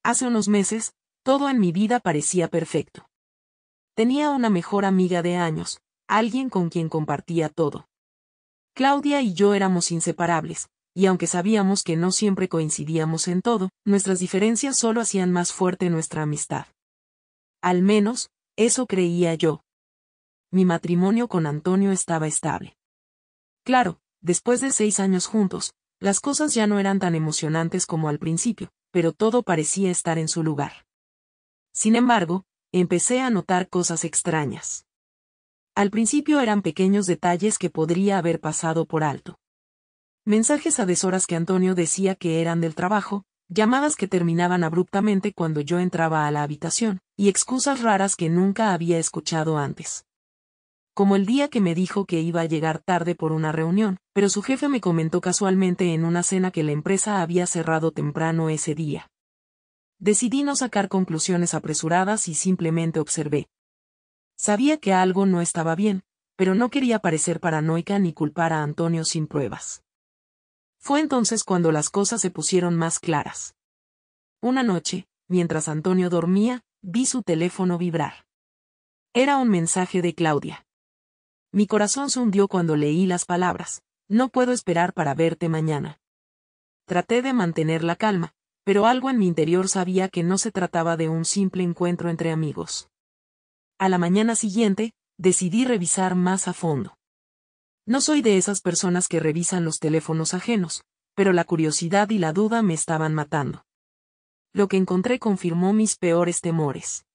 Hace unos meses, todo en mi vida parecía perfecto. Tenía una mejor amiga de años, alguien con quien compartía todo. Claudia y yo éramos inseparables, y aunque sabíamos que no siempre coincidíamos en todo, nuestras diferencias solo hacían más fuerte nuestra amistad. Al menos, eso creía yo. Mi matrimonio con Antonio estaba estable. Claro, después de 6 años juntos, las cosas ya no eran tan emocionantes como al principio, pero todo parecía estar en su lugar. Sin embargo, empecé a notar cosas extrañas. Al principio eran pequeños detalles que podría haber pasado por alto. Mensajes a deshoras que Antonio decía que eran del trabajo, llamadas que terminaban abruptamente cuando yo entraba a la habitación, y excusas raras que nunca había escuchado antes. Como el día que me dijo que iba a llegar tarde por una reunión, pero su jefe me comentó casualmente en una cena que la empresa había cerrado temprano ese día. Decidí no sacar conclusiones apresuradas y simplemente observé. Sabía que algo no estaba bien, pero no quería parecer paranoica ni culpar a Antonio sin pruebas. Fue entonces cuando las cosas se pusieron más claras. Una noche, mientras Antonio dormía, vi su teléfono vibrar. Era un mensaje de Claudia. Mi corazón se hundió cuando leí las palabras: "No puedo esperar para verte mañana". Traté de mantener la calma, pero algo en mi interior sabía que no se trataba de un simple encuentro entre amigos. A la mañana siguiente, decidí revisar más a fondo. No soy de esas personas que revisan los teléfonos ajenos, pero la curiosidad y la duda me estaban matando. Lo que encontré confirmó mis peores temores.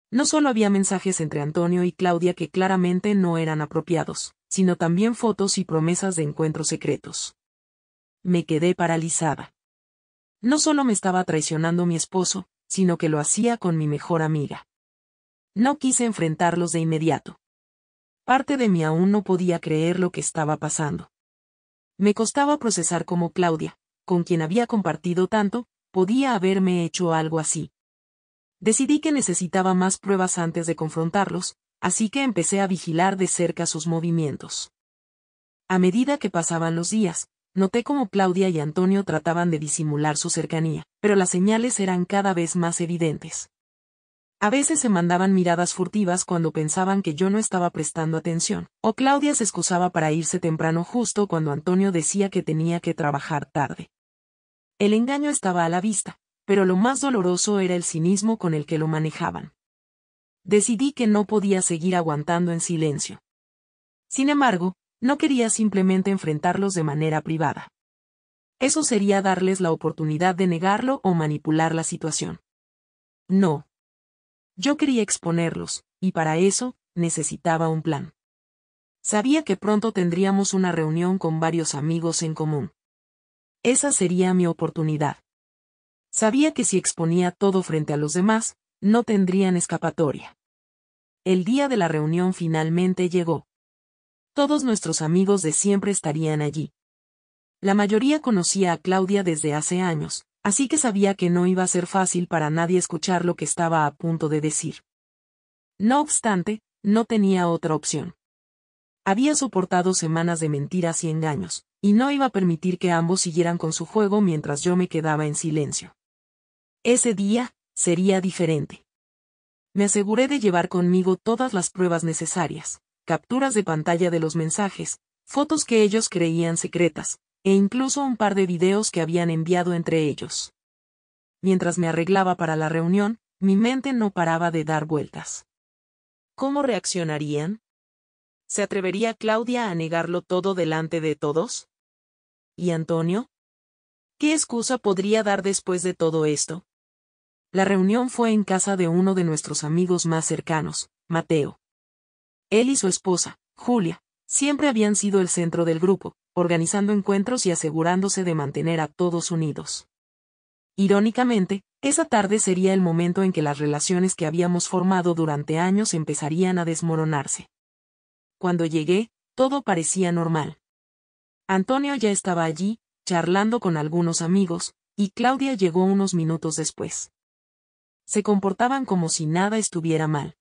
No solo había mensajes entre Antonio y Claudia que claramente no eran apropiados, sino también fotos y promesas de encuentros secretos. Me quedé paralizada. No solo me estaba traicionando mi esposo, sino que lo hacía con mi mejor amiga. No quise enfrentarlos de inmediato. Parte de mí aún no podía creer lo que estaba pasando. Me costaba procesar cómo Claudia, con quien había compartido tanto, podía haberme hecho algo así. Decidí que necesitaba más pruebas antes de confrontarlos, así que empecé a vigilar de cerca sus movimientos. A medida que pasaban los días, noté cómo Claudia y Antonio trataban de disimular su cercanía, pero las señales eran cada vez más evidentes. A veces se mandaban miradas furtivas cuando pensaban que yo no estaba prestando atención, o Claudia se excusaba para irse temprano justo cuando Antonio decía que tenía que trabajar tarde. El engaño estaba a la vista, pero lo más doloroso era el cinismo con el que lo manejaban. Decidí que no podía seguir aguantando en silencio. Sin embargo, no quería simplemente enfrentarlos de manera privada. Eso sería darles la oportunidad de negarlo o manipular la situación. No. Yo quería exponerlos, y para eso, necesitaba un plan. Sabía que pronto tendríamos una reunión con varios amigos en común. Esa sería mi oportunidad. Sabía que si exponía todo frente a los demás, no tendrían escapatoria. El día de la reunión finalmente llegó. Todos nuestros amigos de siempre estarían allí. La mayoría conocía a Claudia desde hace años, así que sabía que no iba a ser fácil para nadie escuchar lo que estaba a punto de decir. No obstante, no tenía otra opción. Había soportado semanas de mentiras y engaños, y no iba a permitir que ambos siguieran con su juego mientras yo me quedaba en silencio. Ese día, sería diferente. Me aseguré de llevar conmigo todas las pruebas necesarias, capturas de pantalla de los mensajes, fotos que ellos creían secretas, e incluso un par de videos que habían enviado entre ellos. Mientras me arreglaba para la reunión, mi mente no paraba de dar vueltas. ¿Cómo reaccionarían? ¿Se atrevería Claudia a negarlo todo delante de todos? ¿Y Antonio? ¿Qué excusa podría dar después de todo esto? La reunión fue en casa de uno de nuestros amigos más cercanos, Mateo. Él y su esposa, Julia, siempre habían sido el centro del grupo, organizando encuentros y asegurándose de mantener a todos unidos. Irónicamente, esa tarde sería el momento en que las relaciones que habíamos formado durante años empezarían a desmoronarse. Cuando llegué, todo parecía normal. Antonio ya estaba allí, charlando con algunos amigos, y Claudia llegó unos minutos después. Se comportaban como si nada estuviera mal.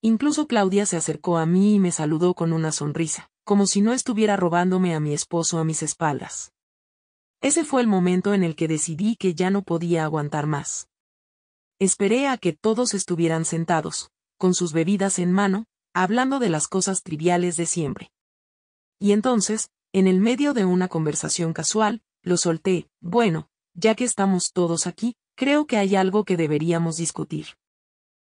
Incluso Claudia se acercó a mí y me saludó con una sonrisa, como si no estuviera robándome a mi esposo a mis espaldas. Ese fue el momento en el que decidí que ya no podía aguantar más. Esperé a que todos estuvieran sentados, con sus bebidas en mano, hablando de las cosas triviales de siempre. Y entonces, en el medio de una conversación casual, lo solté: bueno, ya que estamos todos aquí, creo que hay algo que deberíamos discutir.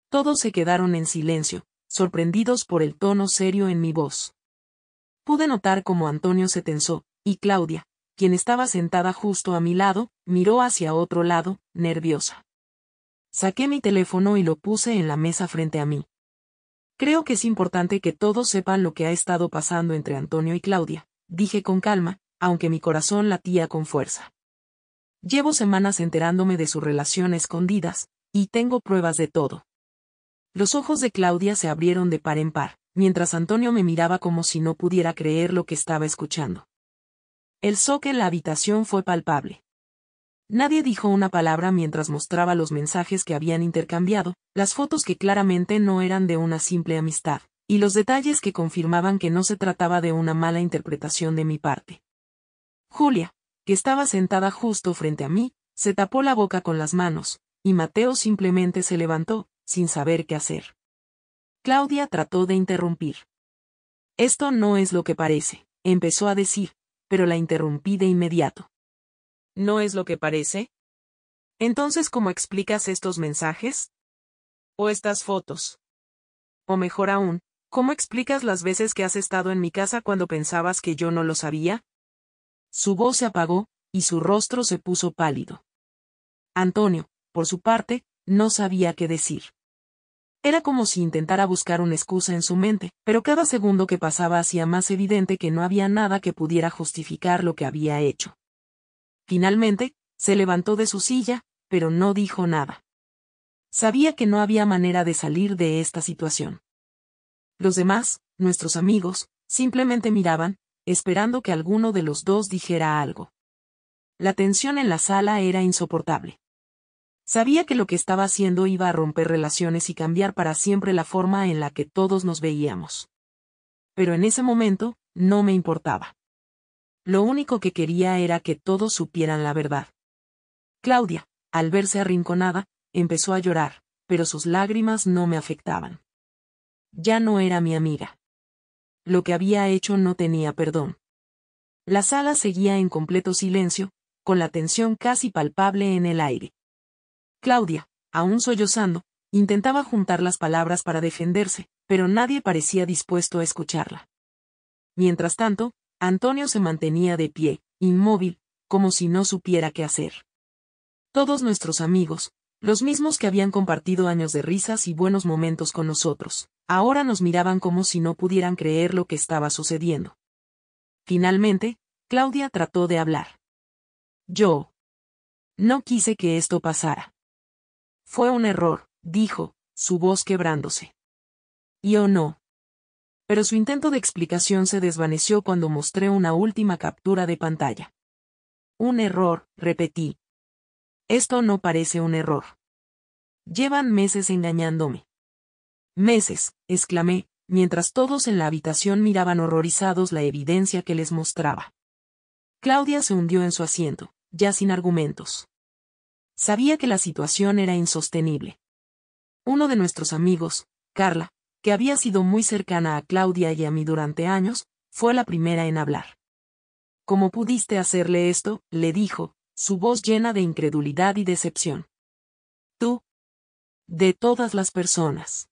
Todos se quedaron en silencio, sorprendidos por el tono serio en mi voz. Pude notar cómo Antonio se tensó, y Claudia, quien estaba sentada justo a mi lado, miró hacia otro lado, nerviosa. Saqué mi teléfono y lo puse en la mesa frente a mí. Creo que es importante que todos sepan lo que ha estado pasando entre Antonio y Claudia, dije con calma, aunque mi corazón latía con fuerza. Llevo semanas enterándome de su relación a escondidas, y tengo pruebas de todo. Los ojos de Claudia se abrieron de par en par, mientras Antonio me miraba como si no pudiera creer lo que estaba escuchando. El shock en la habitación fue palpable. Nadie dijo una palabra mientras mostraba los mensajes que habían intercambiado, las fotos que claramente no eran de una simple amistad, y los detalles que confirmaban que no se trataba de una mala interpretación de mi parte. Julia, que estaba sentada justo frente a mí, se tapó la boca con las manos, y Mateo simplemente se levantó, sin saber qué hacer. Claudia trató de interrumpir. Esto no es lo que parece, empezó a decir, pero la interrumpí de inmediato. ¿No es lo que parece? Entonces, ¿cómo explicas estos mensajes? ¿O estas fotos? O mejor aún, ¿cómo explicas las veces que has estado en mi casa cuando pensabas que yo no lo sabía? Su voz se apagó, y su rostro se puso pálido. Antonio, por su parte, no sabía qué decir. Era como si intentara buscar una excusa en su mente, pero cada segundo que pasaba hacía más evidente que no había nada que pudiera justificar lo que había hecho. Finalmente, se levantó de su silla, pero no dijo nada. Sabía que no había manera de salir de esta situación. Los demás, nuestros amigos, simplemente miraban, esperando que alguno de los dos dijera algo. La tensión en la sala era insoportable. Sabía que lo que estaba haciendo iba a romper relaciones y cambiar para siempre la forma en la que todos nos veíamos. Pero en ese momento, no me importaba. Lo único que quería era que todos supieran la verdad. Claudia, al verse arrinconada, empezó a llorar, pero sus lágrimas no me afectaban. Ya no era mi amiga. Lo que había hecho no tenía perdón. La sala seguía en completo silencio, con la tensión casi palpable en el aire. Claudia, aún sollozando, intentaba juntar las palabras para defenderse, pero nadie parecía dispuesto a escucharla. Mientras tanto, Antonio se mantenía de pie, inmóvil, como si no supiera qué hacer. Todos nuestros amigos, los mismos que habían compartido años de risas y buenos momentos con nosotros, ahora nos miraban como si no pudieran creer lo que estaba sucediendo. Finalmente, Claudia trató de hablar. Yo no quise que esto pasara. Fue un error, dijo, su voz quebrándose. Yo no. Pero su intento de explicación se desvaneció cuando mostré una última captura de pantalla. Un error, repetí. Esto no parece un error. Llevan meses engañándome. Meses, exclamé, mientras todos en la habitación miraban horrorizados la evidencia que les mostraba. Claudia se hundió en su asiento, ya sin argumentos. Sabía que la situación era insostenible. Uno de nuestros amigos, Carla, que había sido muy cercana a Claudia y a mí durante años, fue la primera en hablar. ¿Cómo pudiste hacerle esto?, le dijo, su voz llena de incredulidad y decepción. Tú. De todas las personas.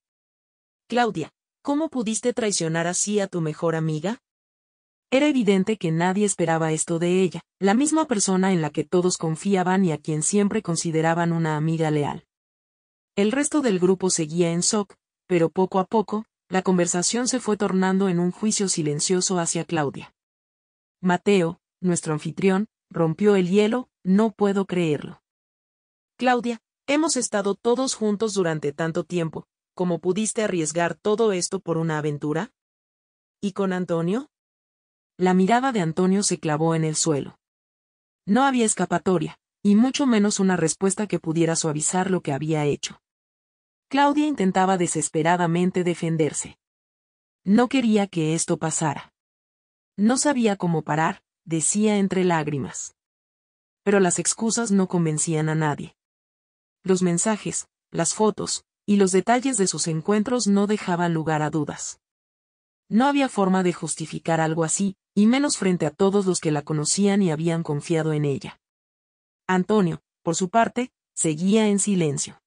Claudia, ¿cómo pudiste traicionar así a tu mejor amiga? Era evidente que nadie esperaba esto de ella, la misma persona en la que todos confiaban y a quien siempre consideraban una amiga leal. El resto del grupo seguía en shock, pero poco a poco, la conversación se fue tornando en un juicio silencioso hacia Claudia. Mateo, nuestro anfitrión, rompió el hielo: no puedo creerlo. Claudia, hemos estado todos juntos durante tanto tiempo, ¿cómo pudiste arriesgar todo esto por una aventura? ¿Y con Antonio? La mirada de Antonio se clavó en el suelo. No había escapatoria, y mucho menos una respuesta que pudiera suavizar lo que había hecho. Claudia intentaba desesperadamente defenderse. No quería que esto pasara. No sabía cómo parar, decía entre lágrimas. Pero las excusas no convencían a nadie. Los mensajes, las fotos, y los detalles de sus encuentros no dejaban lugar a dudas. No había forma de justificar algo así, y menos frente a todos los que la conocían y habían confiado en ella. Antonio, por su parte, seguía en silencio.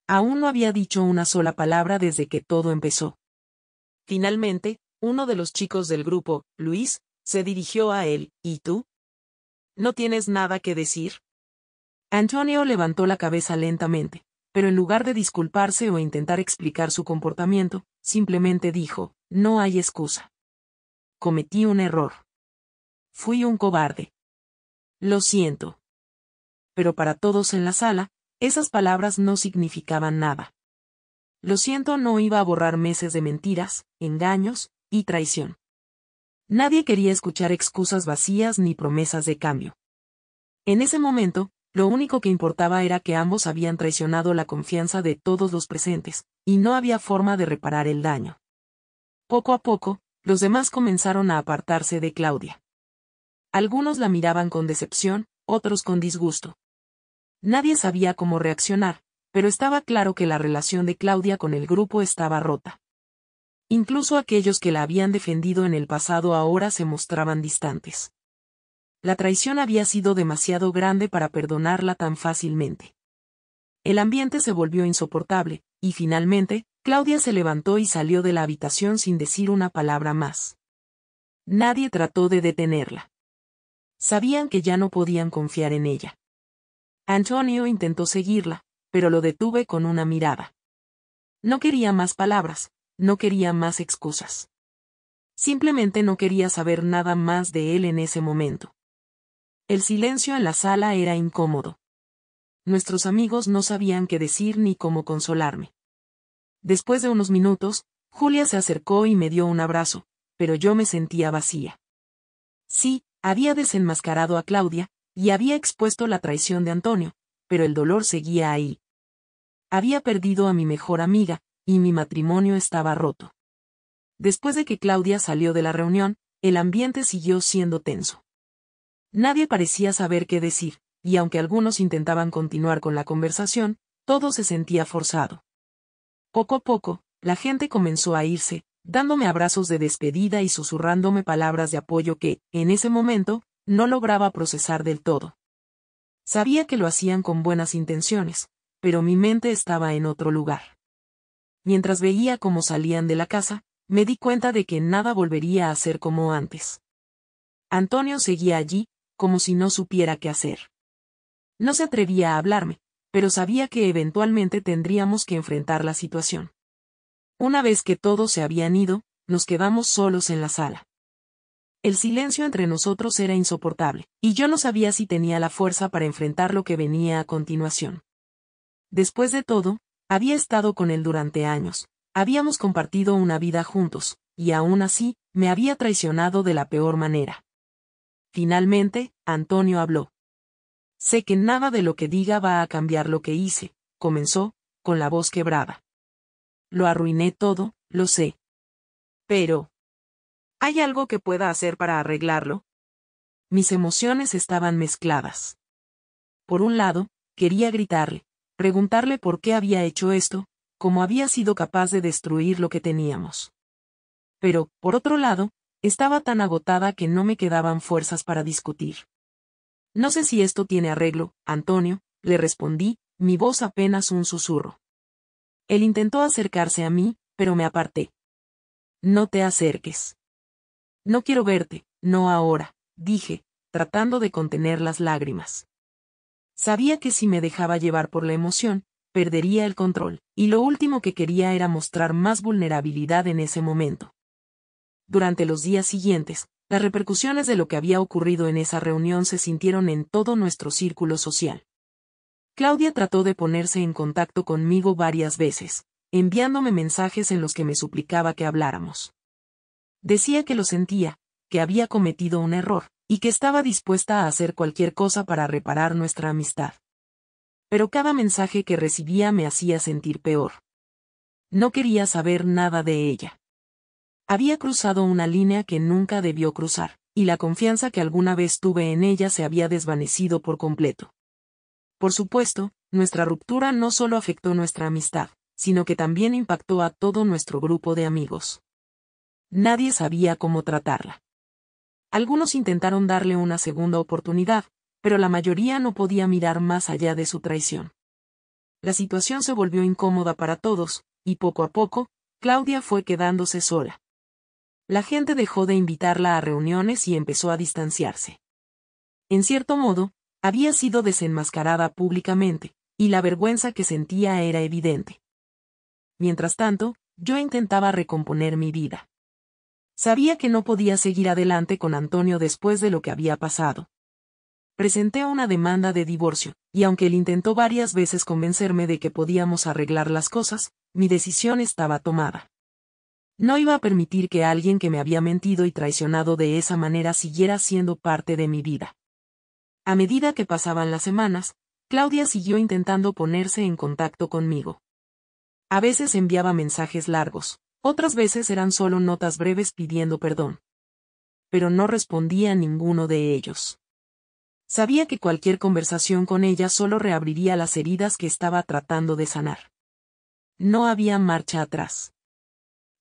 Aún no había dicho una sola palabra desde que todo empezó. Finalmente, uno de los chicos del grupo, Luis, se dirigió a él. ¿Y tú? ¿No tienes nada que decir? Antonio levantó la cabeza lentamente, pero en lugar de disculparse o intentar explicar su comportamiento, simplemente dijo, no hay excusa. Cometí un error. Fui un cobarde. Lo siento. Pero para todos en la sala, esas palabras no significaban nada. Lo siento no iba a borrar meses de mentiras, engaños y traición. Nadie quería escuchar excusas vacías ni promesas de cambio. En ese momento, lo único que importaba era que ambos habían traicionado la confianza de todos los presentes, y no había forma de reparar el daño. Poco a poco, los demás comenzaron a apartarse de Claudia. Algunos la miraban con decepción, otros con disgusto. Nadie sabía cómo reaccionar, pero estaba claro que la relación de Claudia con el grupo estaba rota. Incluso aquellos que la habían defendido en el pasado ahora se mostraban distantes. La traición había sido demasiado grande para perdonarla tan fácilmente. El ambiente se volvió insoportable, y finalmente, Claudia se levantó y salió de la habitación sin decir una palabra más. Nadie trató de detenerla. Sabían que ya no podían confiar en ella. Antonio intentó seguirla, pero lo detuve con una mirada. No quería más palabras, no quería más excusas. Simplemente no quería saber nada más de él en ese momento. El silencio en la sala era incómodo. Nuestros amigos no sabían qué decir ni cómo consolarme. Después de unos minutos, Julia se acercó y me dio un abrazo, pero yo me sentía vacía. Sí, había desenmascarado a Claudia, y había expuesto la traición de Antonio, pero el dolor seguía ahí. Había perdido a mi mejor amiga, y mi matrimonio estaba roto. Después de que Claudia salió de la reunión, el ambiente siguió siendo tenso. Nadie parecía saber qué decir, y aunque algunos intentaban continuar con la conversación, todo se sentía forzado. Poco a poco, la gente comenzó a irse, dándome abrazos de despedida y susurrándome palabras de apoyo que, en ese momento, no lograba procesar del todo. Sabía que lo hacían con buenas intenciones, pero mi mente estaba en otro lugar. Mientras veía cómo salían de la casa, me di cuenta de que nada volvería a ser como antes. Antonio seguía allí, como si no supiera qué hacer. No se atrevía a hablarme, pero sabía que eventualmente tendríamos que enfrentar la situación. Una vez que todos se habían ido, nos quedamos solos en la sala. El silencio entre nosotros era insoportable, y yo no sabía si tenía la fuerza para enfrentar lo que venía a continuación. Después de todo, había estado con él durante años, habíamos compartido una vida juntos, y aún así, me había traicionado de la peor manera. Finalmente, Antonio habló. Sé que nada de lo que diga va a cambiar lo que hice, comenzó, con la voz quebrada. Lo arruiné todo, lo sé. Pero, ¿hay algo que pueda hacer para arreglarlo? Mis emociones estaban mezcladas. Por un lado, quería gritarle, preguntarle por qué había hecho esto, cómo había sido capaz de destruir lo que teníamos. Pero, por otro lado, estaba tan agotada que no me quedaban fuerzas para discutir. No sé si esto tiene arreglo, Antonio, le respondí, mi voz apenas un susurro. Él intentó acercarse a mí, pero me aparté. No te acerques. No quiero verte, no ahora, dije, tratando de contener las lágrimas. Sabía que si me dejaba llevar por la emoción, perdería el control, y lo último que quería era mostrar más vulnerabilidad en ese momento. Durante los días siguientes, las repercusiones de lo que había ocurrido en esa reunión se sintieron en todo nuestro círculo social. Claudia trató de ponerse en contacto conmigo varias veces, enviándome mensajes en los que me suplicaba que habláramos. Decía que lo sentía, que había cometido un error, y que estaba dispuesta a hacer cualquier cosa para reparar nuestra amistad. Pero cada mensaje que recibía me hacía sentir peor. No quería saber nada de ella. Había cruzado una línea que nunca debió cruzar, y la confianza que alguna vez tuve en ella se había desvanecido por completo. Por supuesto, nuestra ruptura no solo afectó nuestra amistad, sino que también impactó a todo nuestro grupo de amigos. Nadie sabía cómo tratarla. Algunos intentaron darle una segunda oportunidad, pero la mayoría no podía mirar más allá de su traición. La situación se volvió incómoda para todos, y poco a poco, Claudia fue quedándose sola. La gente dejó de invitarla a reuniones y empezó a distanciarse. En cierto modo, había sido desenmascarada públicamente, y la vergüenza que sentía era evidente. Mientras tanto, yo intentaba recomponer mi vida. Sabía que no podía seguir adelante con Antonio después de lo que había pasado. Presenté una demanda de divorcio, y aunque él intentó varias veces convencerme de que podíamos arreglar las cosas, mi decisión estaba tomada. No iba a permitir que alguien que me había mentido y traicionado de esa manera siguiera siendo parte de mi vida. A medida que pasaban las semanas, Claudia siguió intentando ponerse en contacto conmigo. A veces enviaba mensajes largos, otras veces eran solo notas breves pidiendo perdón. Pero no respondía a ninguno de ellos. Sabía que cualquier conversación con ella solo reabriría las heridas que estaba tratando de sanar. No había marcha atrás.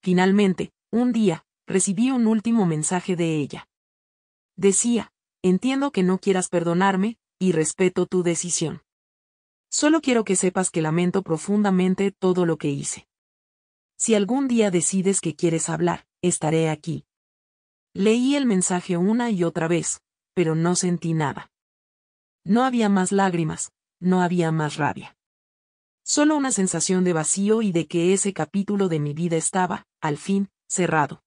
Finalmente, un día, recibí un último mensaje de ella. Decía: entiendo que no quieras perdonarme, y respeto tu decisión. Solo quiero que sepas que lamento profundamente todo lo que hice. Si algún día decides que quieres hablar, estaré aquí. Leí el mensaje una y otra vez, pero no sentí nada. No había más lágrimas, no había más rabia. Solo una sensación de vacío y de que ese capítulo de mi vida estaba, al fin, cerrado.